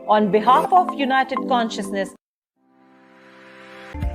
on behalf of United Consciousness.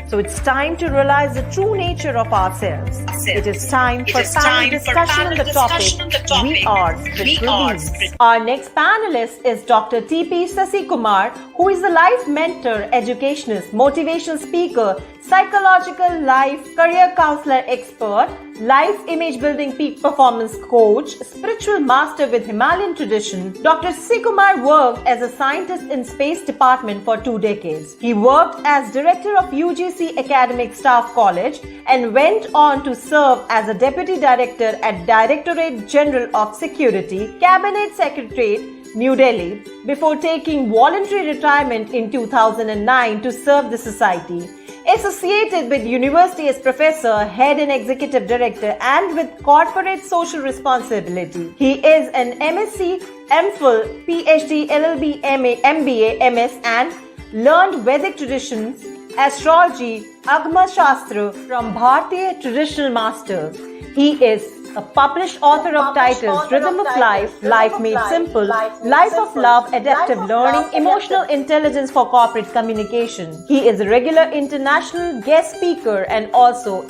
So it's time to realize the true nature of ourselves. It is time for panel discussion on the topic, We Are Spiritual Beings. Our next panelist is Dr. T.P. Sasikumar, who is a life mentor, educationist, motivational speaker, psychological life career counselor expert, life image building peak performance coach, spiritual master with Himalayan tradition. Dr. Sasikumar worked as a scientist in space department for 2 decades. He worked as director of UGC Academic Staff College and went on to serve as a deputy director at Directorate General of Security, Cabinet Secretariat, New Delhi, before taking voluntary retirement in 2009 to serve the society. Associated with university as professor, head and executive director, and with corporate social responsibility. He is an MSc, MPhil, PhD, LLB, MA, MBA, MS, and learned Vedic traditions, astrology, Agma Shastra from Bharatiya Traditional Master. He is a published author of titles Rhythm of Life, Life Made Simple, Life of Love, Adaptive Learning, Emotional Intelligence for Corporate Communication. He is a regular international guest speaker and also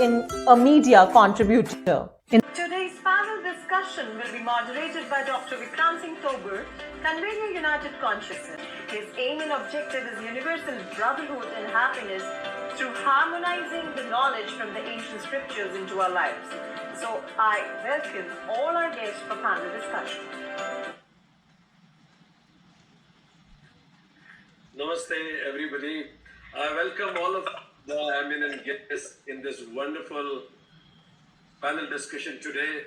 a media contributor. Today's panel discussion will be moderated by Dr. Vikram Singh Tobur, convener United Consciousness. His aim and objective is universal brotherhood and happiness through harmonizing the knowledge from the ancient scriptures into our lives. So I welcome all our guests for panel discussion. Namaste everybody. I welcome all of the eminent guests in this wonderful panel discussion today.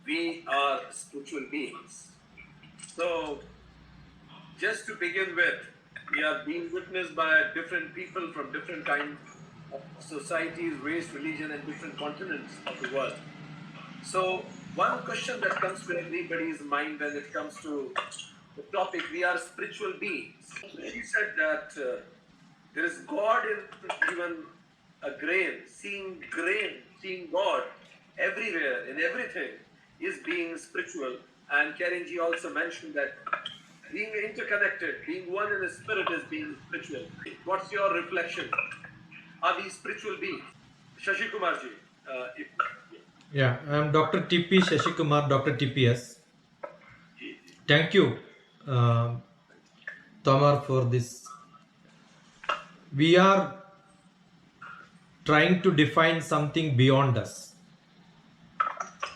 We are spiritual beings. So just to begin with, we are being witnessed by different people from different kinds of societies, race, religion, and different continents of the world. So one question that comes to everybody's mind when it comes to the topic, we are spiritual beings. She said that there is God in even a grain, seeing God everywhere, in everything, is being spiritual. And Karenji also mentioned that being interconnected, being one in the spirit is being spiritual. What's your reflection? Are we spiritual beings? Shashi Kumarji. Yeah, I am Dr. T.P. Sasikumar, Dr. TPS. Thank you, Tamar, for this. We are trying to define something beyond us.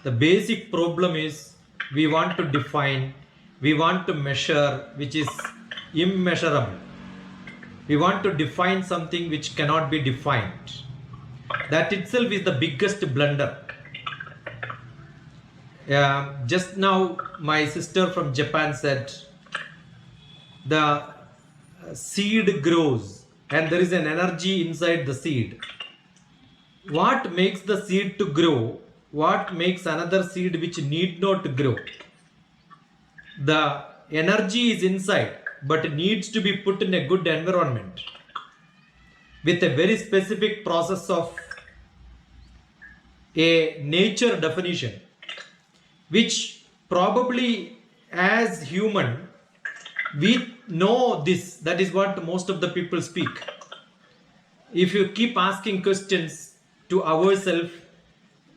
The basic problem is we want to define, we want to measure, which is immeasurable. We want to define something which cannot be defined. That itself is the biggest blunder. Just now, my sister from Japan said, the seed grows and there is an energy inside the seed. What makes the seed to grow? What makes another seed which need not grow? The energy is inside, but needs to be put in a good environment with a very specific process of a nature definition, which probably as human we know this. That is what most of the people speak. If you keep asking questions to ourselves,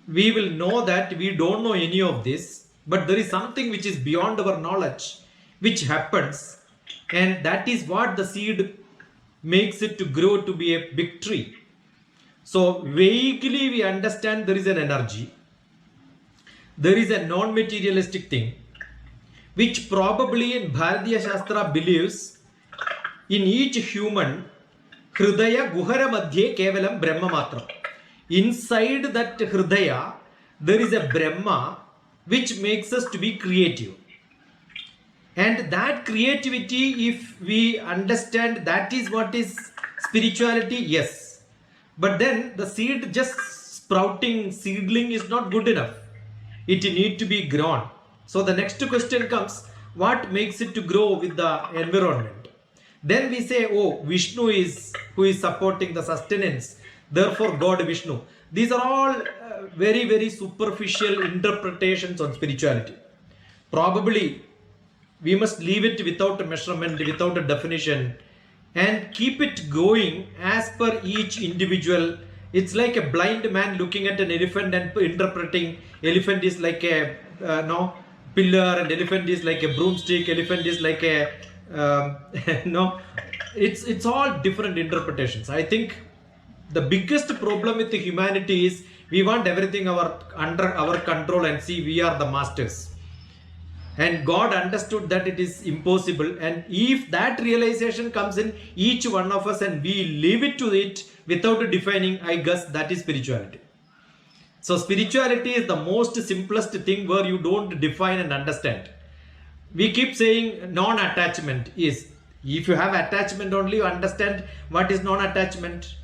we will know that we don't know any of this, but there is something which is beyond our knowledge which happens, and that is what the seed makes it to grow to be a big tree. So vaguely we understand there is an energy, there is a non-materialistic thing, which probably in Bharatiya Shastra believes in each human, Hridaya Guhara Madhye Kevalam Brahma Matra. Inside that Hridaya, there is a Brahma which makes us to be creative. And that creativity, if we understand that is what is spirituality, yes. But then the seed just sprouting seedling is not good enough. It needs to be grown. So the next question comes, what makes it to grow with the environment? Then we say, oh, Vishnu is who is supporting the sustenance. Therefore, God Vishnu. These are all very superficial interpretations on spirituality. Probably we must leave it without a measurement, without a definition, and keep it going as per each individual. It's like a blind man looking at an elephant and interpreting elephant is like a no pillar, and elephant is like a broomstick, elephant is like a no. It's all different interpretations. I think the biggest problem with the humanity is we want everything under our control and see we are the masters. And God understood that it is impossible, and if that realization comes in each one of us and we leave it to it without defining, I guess that is spirituality. So spirituality is the most simplest thing where you don't define and understand. We keep saying non-attachment is, if you have attachment only, you understand what is non-attachment.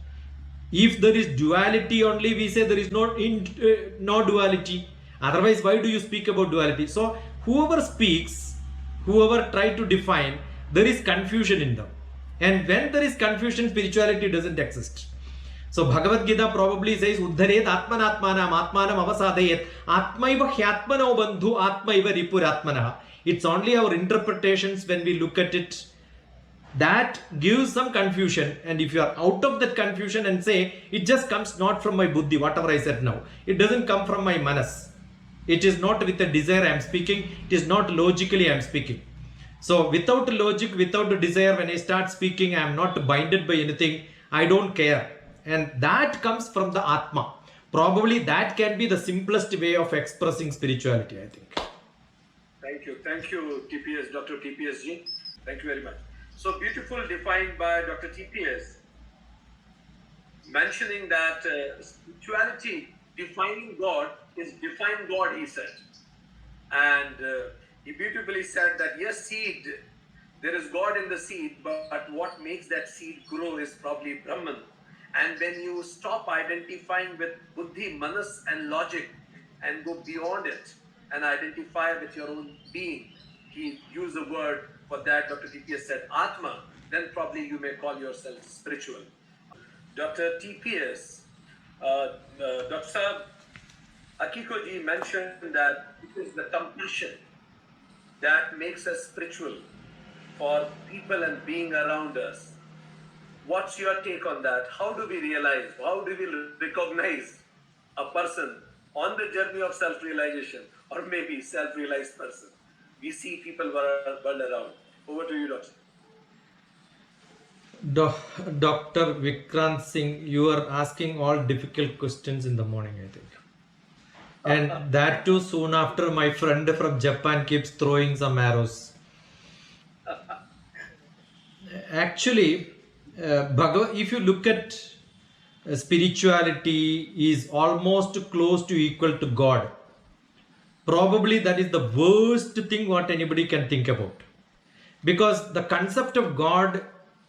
If there is duality only, we say there is no duality. Otherwise, why do you speak about duality? So whoever speaks, whoever try to define, there is confusion in them. And when there is confusion, spirituality doesn't exist. So Bhagavad Gita probably says, Uddharet atmanatmanam atmanam avasadayet atmaiva hyatmano bandhu atmaiva ripuratmanaha. It's only our interpretations when we look at it that gives some confusion, and if you are out of that confusion and say it just comes not from my buddhi, whatever I said now, it doesn't come from my manas, it is not with a desire I am speaking, it is not logically I am speaking. So without logic, without a desire, when I start speaking, I am not binded by anything, I don't care, and that comes from the Atma. Probably that can be the simplest way of expressing spirituality, I think. Thank you TPS, Dr. TPS ji. Thank you very much. So beautiful defined by Dr. TPS, mentioning that spirituality, defining God, is define God, he said. And he beautifully said that yes, seed, there is God in the seed, but what makes that seed grow is probably Brahman. And when you stop identifying with buddhi, manas and logic and go beyond it and identify with your own being, he used the word for that, Dr. TPS said Atma, then probably you may call yourself spiritual. Dr. TPS, Dr. Akiko ji mentioned that it is the compassion that makes us spiritual for people and being around us. What's your take on that? How do we realize, how do we recognize a person on the journey of self-realization, or maybe self-realized person? We see people world around. Over to you, Doctor. Dr. Vikrant Singh, you are asking all difficult questions in the morning, I think. And that too soon after my friend from Japan keeps throwing some arrows. Actually, if you look at spirituality is almost close to equal to God. Probably that is the worst thing what anybody can think about. Because the concept of God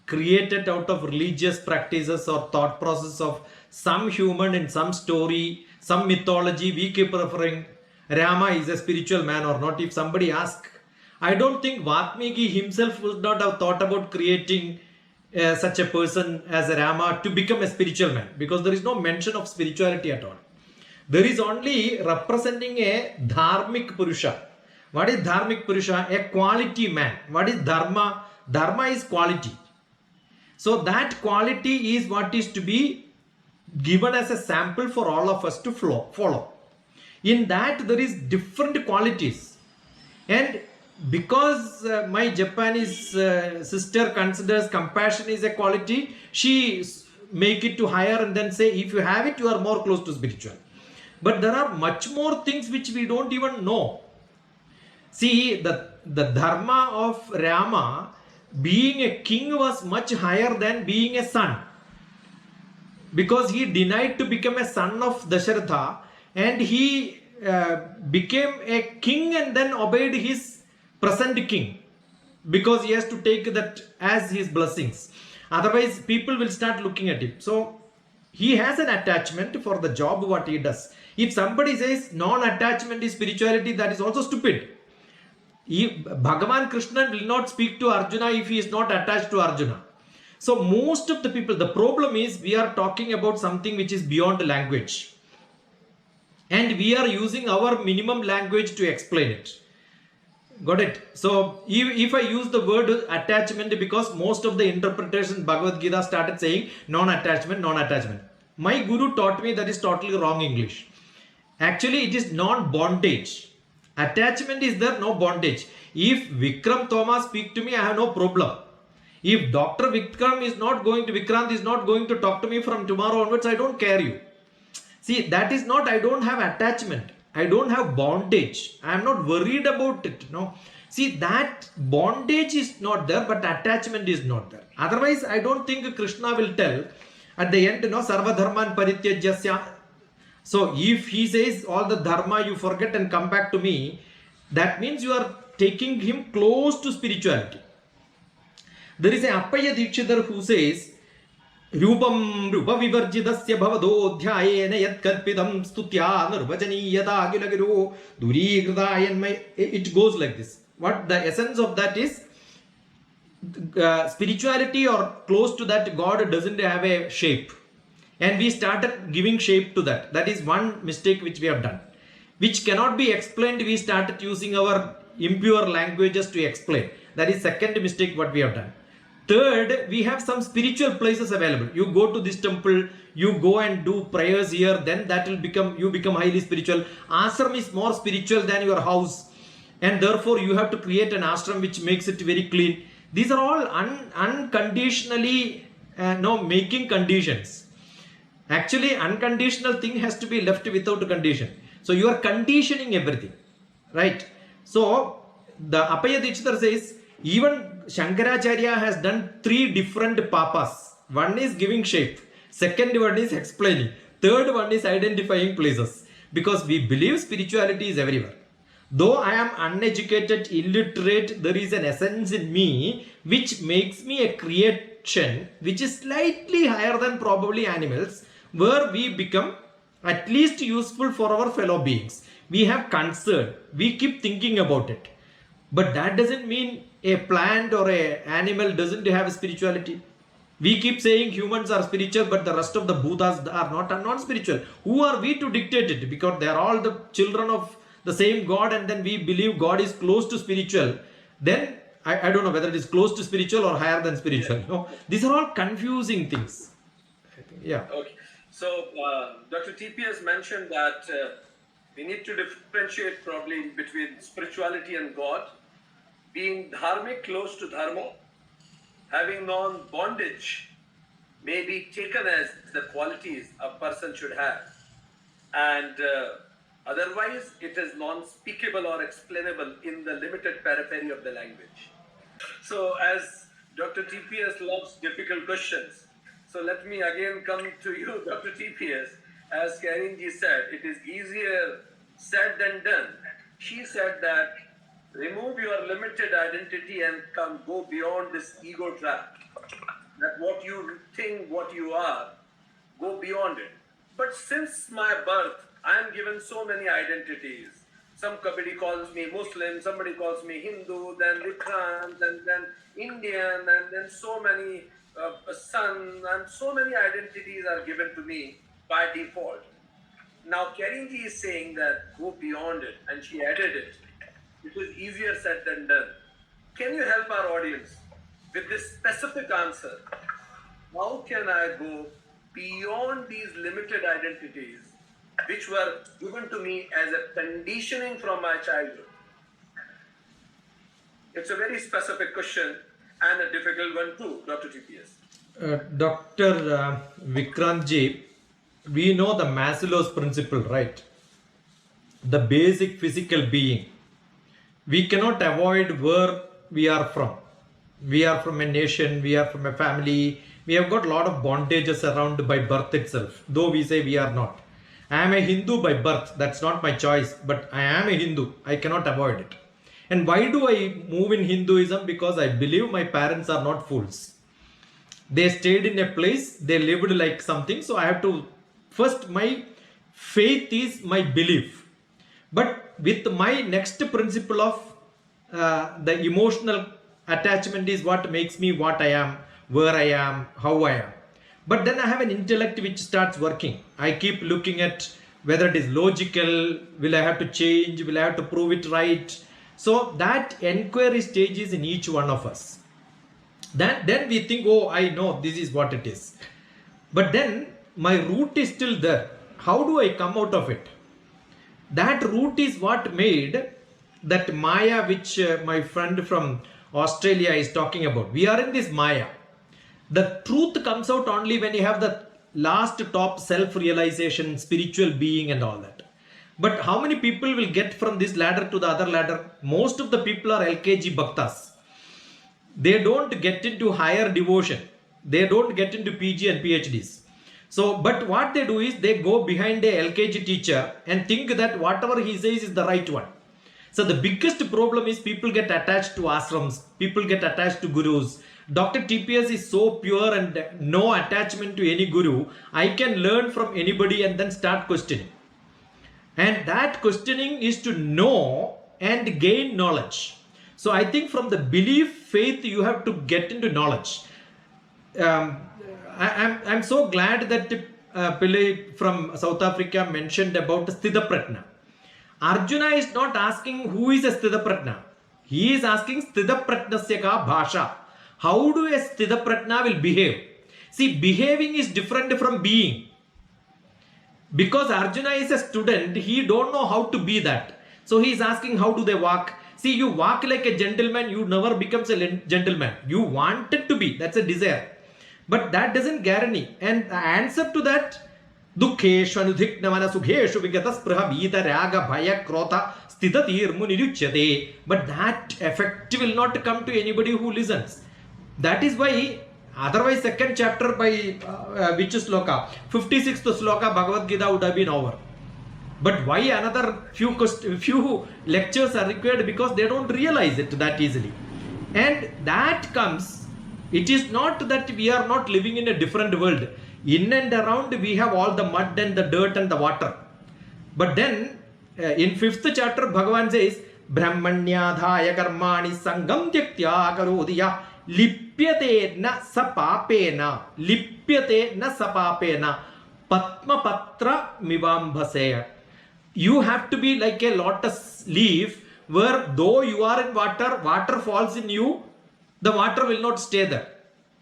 created out of religious practices or thought process of some human in some story, some mythology, we keep referring Rama is a spiritual man or not. If somebody asks, I don't think Vatmiki himself would not have thought about creating such a person as a Rama to become a spiritual man, because there is no mention of spirituality at all. There is only representing a dharmic purusha. What is dharmic purusha? A quality man. What is dharma? Dharma is quality. So that quality is what is to be given as a sample for all of us to follow. In that there is different qualities. And because my Japanese sister considers compassion is a quality, she make it to higher and then say if you have it, you are more close to spiritual. But there are much more things which we don't even know. See, the dharma of Rama, being a king, was much higher than being a son. Because he denied to become a son of Dasharatha, and he became a king and then obeyed his present king. Because he has to take that as his blessings. Otherwise, people will start looking at him. So, he has an attachment for the job what he does. If somebody says non-attachment is spirituality, that is also stupid. Bhagavan Krishna will not speak to Arjuna if he is not attached to Arjuna. So most of the people, the problem is we are talking about something which is beyond language. And we are using our minimum language to explain it. Got it? So if I use the word attachment, because most of the interpretation Bhagavad Gita started saying non-attachment, non-attachment. My guru taught me that is totally wrong English. Actually, it is non-bondage. Attachment is there, no bondage. If Vikram Thomas speak to me, I have no problem. If Dr. Vikrant is not going to talk to me from tomorrow onwards, I don't care you. See, that is not, I don't have attachment. I don't have bondage. I am not worried about it. No. See, that bondage is not there, but attachment is not there. Otherwise, I don't think Krishna will tell at the end, Sarva Dharman Parityajasya. So, if he says all the dharma you forget and come back to me, that means you are taking him close to spirituality. There is a Appaya Dikshidhar who says, Rupam Rupa Vivarjidasya Bhavadodhyayena Yat Karpidam Stutya Nirvajaniyata Agilagiro Duri Gradayan. It goes like this. What the essence of that is, spirituality or close to that, God doesn't have a shape. And we started giving shape to that. That is one mistake which we have done. Which cannot be explained. We started using our impure languages to explain. That is second mistake what we have done. Third, we have some spiritual places available. You go to this temple, you go and do prayers here, then that will become, you become highly spiritual. Ashram is more spiritual than your house. And therefore, you have to create an ashram which makes it very clean. These are all unconditionally making conditions. Actually, unconditional thing has to be left without a condition. So you are conditioning everything, right? So the Appaya Dikshidhar says, even Shankaracharya has done 3 different papas. One is giving shape. Second one is explaining. Third one is identifying places. Because we believe spirituality is everywhere. Though I am uneducated, illiterate, there is an essence in me which makes me a creation which is slightly higher than probably animals, where we become at least useful for our fellow beings. We have concern. We keep thinking about it. But that doesn't mean a plant or an animal doesn't have spirituality. We keep saying humans are spiritual, but the rest of the Buddhas are not spiritual. Who are we to dictate it? Because they are all the children of the same God, and then we believe God is close to spiritual. Then I don't know whether it is close to spiritual or higher than spiritual. No, these are all confusing things. Yeah. Okay. So Dr. TPS mentioned that we need to differentiate probably between spirituality and God, being dharmic, close to dharma, having non-bondage may be taken as the qualities a person should have, and otherwise it is non-speakable or explainable in the limited periphery of the language. So as Dr. TPS loves difficult questions, so let me again come to you, Dr. TPS. As Karinji said, it is easier said than done. She said that remove your limited identity and go beyond this ego trap. That what you think, what you are, go beyond it. But since my birth, I am given so many identities. Somebody calls me Muslim, somebody calls me Hindu, then Vikrant, and then Indian, and then so many son, and so many identities are given to me by default. Now Karinji is saying that go beyond it, and she added it. It is easier said than done. Can you help our audience with this specific answer? How can I go beyond these limited identities which were given to me as a conditioning from my childhood? It's a very specific question and a difficult one too, Dr. TPS. Dr. Vikrantji, we know the Maslow's principle, right? The basic physical being. We cannot avoid where we are from. We are from a nation, we are from a family. We have got a lot of bondages around by birth itself, though we say we are not. I am a Hindu by birth, that's not my choice, but I am a Hindu, I cannot avoid it. And why do I move in Hinduism? Because I believe my parents are not fools. They stayed in a place, they lived like something, so I have to, first my faith is my belief. But with my next principle of the emotional attachment is what makes me what I am, where I am, how I am. But then I have an intellect which starts working. I keep looking at whether it is logical, will I have to change, will I have to prove it right, So that enquiry stage is in each one of us. Then we think, oh, I know this is what it is. But then my root is still there. How do I come out of it? That root is what made that Maya, which my friend from Australia is talking about. We are in this Maya. The truth comes out only when you have the last top self-realization, spiritual being and all that. But how many people will get from this ladder to the other ladder? Most of the people are LKG Bhaktas. They don't get into higher devotion. They don't get into PG and PhDs. So, but what they do is they go behind a LKG teacher and think that whatever he says is the right one. So the biggest problem is people get attached to ashrams. People get attached to gurus. DrTPS is so pure and no attachment to any guru. I can learn from anybody and then start questioning. And that questioning is to know and gain knowledge. So I think from the belief, faith, you have to get into knowledge. I'm so glad that Pillai from South Africa mentioned about Sthitapratna. Arjuna is not asking who is a Sthitapratna. He is asking Sthitapratnasya ka bhasha. How do a Sthitapratna will behave? See, behaving is different from being. Because Arjuna is a student, he don't know how to be that. So he is asking how do they walk. See, you walk like a gentleman, you never becomes a gentleman. You wanted to be, that's a desire. But that doesn't guarantee. And the answer to that, Dukheshu anudhiknamana sukheshu vigata spraha vita raga bhaya krota stitatirmu niruchyate. But that effect will not come to anybody who listens. That is why, otherwise second chapter by which sloka? 56th sloka Bhagavad Gita would have been over. But why another few lectures are required? Because they don't realize it that easily. And that comes, it is not that we are not living in a different world. In and around we have all the mud and the dirt and the water. But then in 5th chapter Bhagavan says, Brahmanyadhaya karmani sangam tyaktya karodhiya lipyate na sapapena patmapatra mivambhaseya. You have to be like a lotus leaf where though you are in water, water falls in you, the water will not stay there.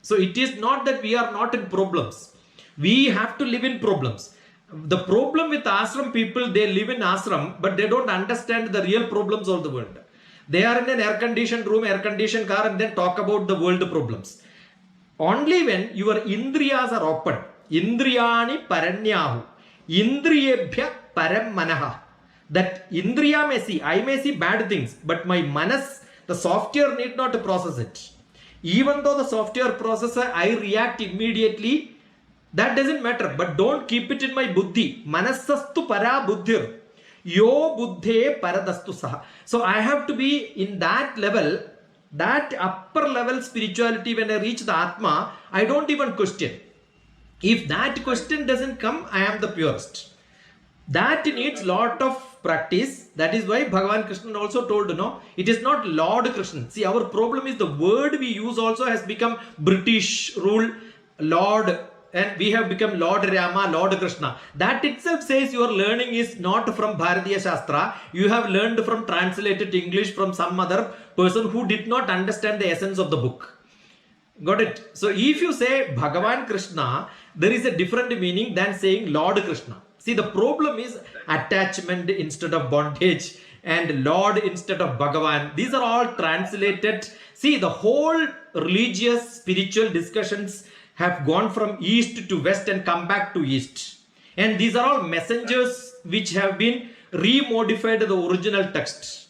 So it is not that we are not in problems. We have to live in problems. The problem with ashram people, they live in ashram, but they don't understand the real problems of the world. They are in an air-conditioned room, air-conditioned car, and then talk about the world problems. Only when your indriyas are open, indriyani paranyahu, indriyebhya param manaha. That indriya may see, I may see bad things, but my manas, the software need not process it. Even though the software processor, I react immediately, that doesn't matter. But don't keep it in my buddhi. Manasastu para buddhir. Yo buddhe paradastu saha. So I have to be in that level, that upper level spirituality. When I reach the Atma, I don't even question. If that question doesn't come, I am the purest. That needs lot of practice. That is why Bhagavan Krishna also told, it is not Lord Krishna. See, our problem is the word we use also has become British rule, Lord, and we have become Lord Rama, Lord Krishna. That itself says your learning is not from Bharatiya Shastra. You have learned from translated English from some other person who did not understand the essence of the book. Got it? So if you say Bhagavan Krishna, there is a different meaning than saying Lord Krishna. See, the problem is attachment instead of bondage and Lord instead of Bhagavan. These are all translated. See, the whole religious, spiritual discussions have gone from east to west and come back to east. And these are all messengers which have been remodified the original text.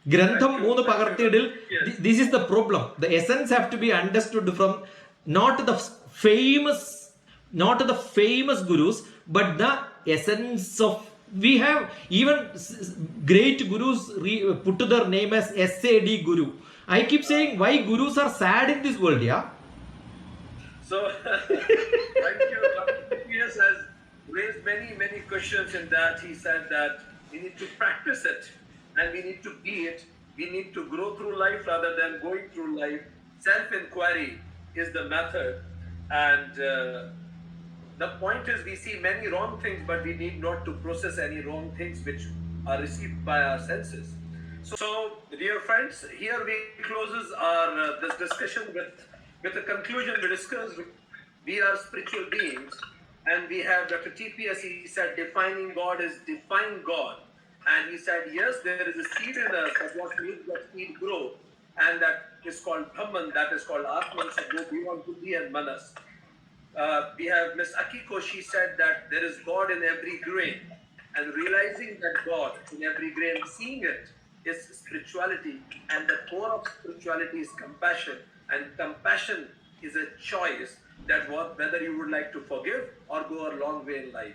Grantham Moonu Pagarthidil, this is the problem. The essence have to be understood from not the famous gurus, but the essence of, we have even great gurus put their name as SAD Guru. I keep saying why gurus are sad in this world, yeah? So, thank you. DrTPS has raised many questions in that. He said that we need to practice it and we need to be it. We need to grow through life rather than going through life. Self-inquiry is the method. And the point is we see many wrong things, but we need not to process any wrong things which are received by our senses. So, dear friends, here we closes our this discussion with a conclusion. We discussed we are spiritual beings, and we have Dr. TPS. He said defining God is define God, and he said yes, there is a seed in us that what makes that seed grow, and that is called Brahman. That is called Atman. So go beyond Buddhi and Manas. We have Miss Akiko. She said that there is God in every grain, and realizing that God in every grain, seeing it, is spirituality, and the core of spirituality is compassion, and compassion is a choice that whether you would like to forgive or go a long way in life.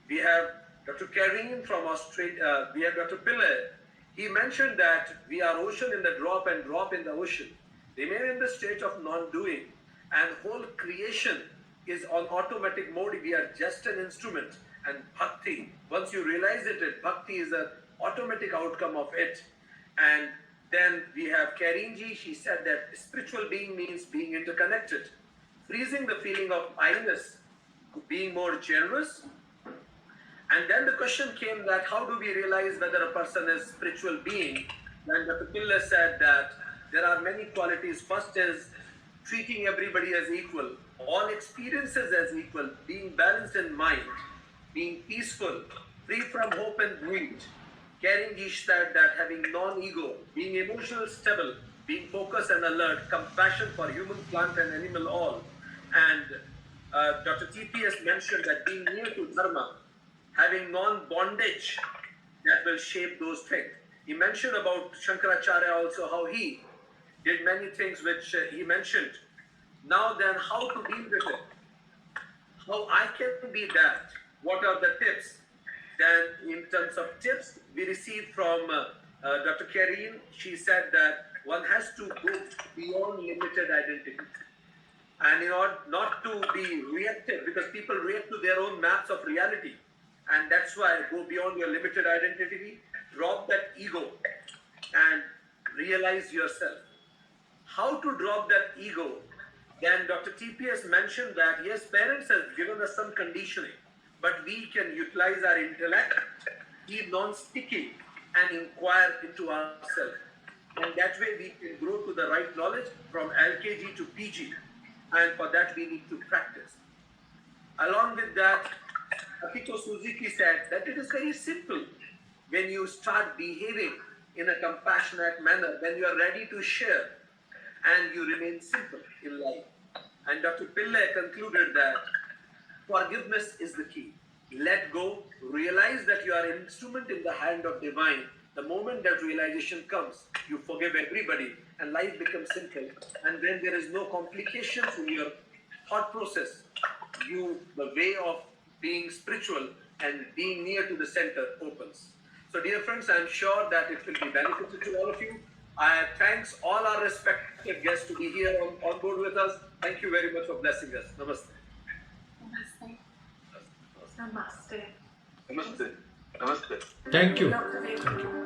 We have Dr. Karine from Australia. We have Dr. Pillai. He mentioned that we are ocean in the drop and drop in the ocean. Remain in the state of non-doing, and whole creation is on automatic mode. We are just an instrument. And bhakti, once you realize it, bhakti is an automatic outcome of it. And then we have Karinji. She said that spiritual being means being interconnected, freezing the feeling of I-ness, being more generous. And then the question came that how do we realize whether a person is spiritual being? Then Dr. Pillai said that there are many qualities. First is treating everybody as equal, all experiences as equal, being balanced in mind, being peaceful, free from hope and greed. Karinji said that having non-ego, being emotional stable, being focused and alert, compassion for human, plant and animal all. And Dr. TPS mentioned that being near to dharma, having non-bondage that will shape those things. He mentioned about Shankaracharya also, how he did many things which he mentioned. Now then, how to deal with it? How I can be that? What are the tips? Then in terms of tips, we received from Dr. Karine. She said that one has to go beyond limited identity. And in order not to be reactive, because people react to their own maps of reality. And that's why go beyond your limited identity, drop that ego and realize yourself. How to drop that ego? Then Dr. TPS mentioned that yes, parents have given us some conditioning, but we can utilize our intellect, be non-sticky, and inquire into ourselves. And that way we can grow to the right knowledge from LKG to PG. And for that we need to practice. Along with that, Akiko Suzuki said that it is very simple when you start behaving in a compassionate manner, when you are ready to share and you remain simple in life. And Dr. Pillai concluded that forgiveness is the key. Let go, realize that you are an instrument in the hand of divine. The moment that realization comes, you forgive everybody and life becomes simple. And then there is no complications in your thought process. The way of being spiritual and being near to the center opens. So dear friends, I am sure that it will be beneficial to all of you. I thanks all our respected guests to be here on board with us. Thank you very much for blessing us. Namaste. Namaste. Namaste. Namaste. Thank you. Thank you.